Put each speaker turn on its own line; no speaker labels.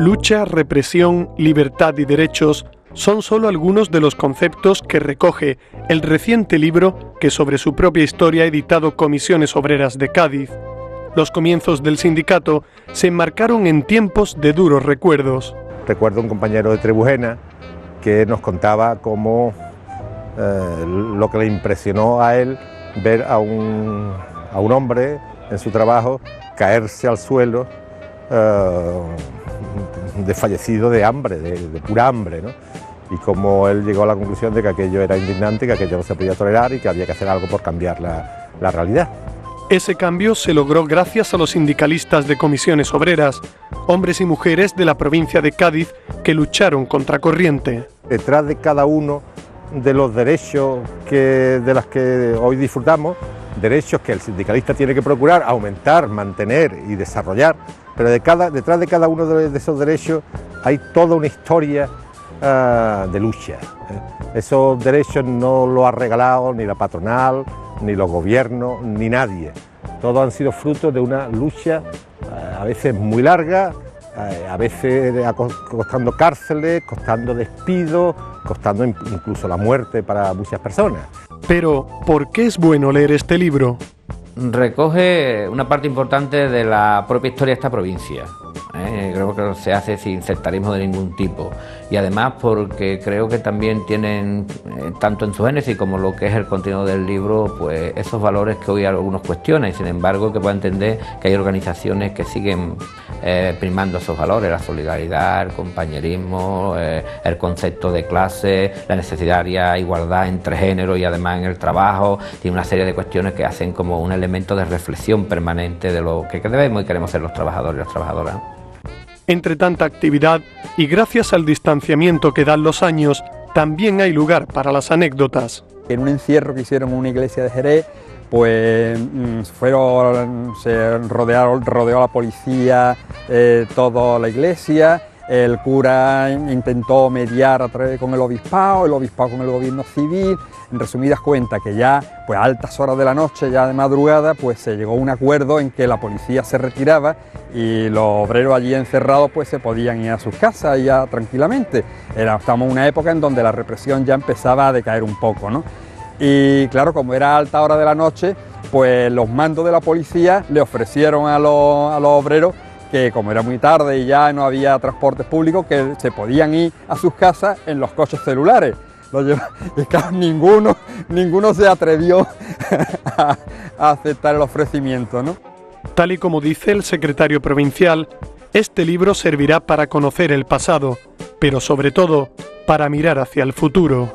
Lucha, represión, libertad y derechos son solo algunos de los conceptos que recoge el reciente libro que sobre su propia historia ha editado Comisiones Obreras de Cádiz. Los comienzos del sindicato se enmarcaron en tiempos de duros recuerdos.
Recuerdo un compañero de Trebujena que nos contaba cómo lo que le impresionó a él ver a un hombre en su trabajo caerse al suelo desfallecido de hambre, de pura hambre, ¿no? Y cómo él llegó a la conclusión de que aquello era indignante, que aquello no se podía tolerar y que había que hacer algo por cambiar la realidad.
Ese cambio se logró gracias a los sindicalistas de Comisiones Obreras, hombres y mujeres de la provincia de Cádiz que lucharon contra corriente.
Detrás de cada uno de los derechos de los que hoy disfrutamos, derechos que el sindicalista tiene que procurar aumentar, mantener y desarrollar, pero detrás de cada uno de esos derechos hay toda una historia de lucha. Esos derechos no los ha regalado ni la patronal, ni los gobiernos, ni nadie. Todos han sido frutos de una lucha a veces muy larga, a veces costando cárceles, costando despidos, costando incluso la muerte para muchas personas.
Pero, ¿por qué es bueno leer este libro?
Recoge una parte importante de la propia historia de esta provincia. Creo que no se hace sin sectarismo de ningún tipo, y además porque creo que también tienen, tanto en su génesis como lo que es el contenido del libro, pues esos valores que hoy algunos cuestionan, y sin embargo que pueda entender que hay organizaciones que siguen primando esos valores: la solidaridad, el compañerismo, el concepto de clase, la necesaria igualdad entre géneros y además en el trabajo. Tiene una serie de cuestiones que hacen como un elemento de reflexión permanente de lo que debemos y queremos ser los trabajadores y las trabajadoras.
Entre tanta actividad y gracias al distanciamiento que dan los años, también hay lugar para las anécdotas.
En un encierro que hicieron en una iglesia de Jerez, pues se rodeó la policía, toda la iglesia. El cura intentó mediar con el obispado con el gobierno civil. En resumidas cuentas, que ya pues a altas horas de la noche, ya de madrugada, pues se llegó a un acuerdo en que la policía se retiraba y los obreros allí encerrados pues se podían ir a sus casas ya tranquilamente. Estamos en una época en donde la represión ya empezaba a decaer un poco, ¿no? Y claro, como era alta hora de la noche, pues los mandos de la policía le ofrecieron a los obreros que, como era muy tarde y ya no había transportes públicos, que se podían ir a sus casas en los coches celulares. Y claro, ninguno se atrevió a aceptar el ofrecimiento, ¿no?
Tal y como dice el secretario provincial, este libro servirá para conocer el pasado, pero sobre todo para mirar hacia el futuro.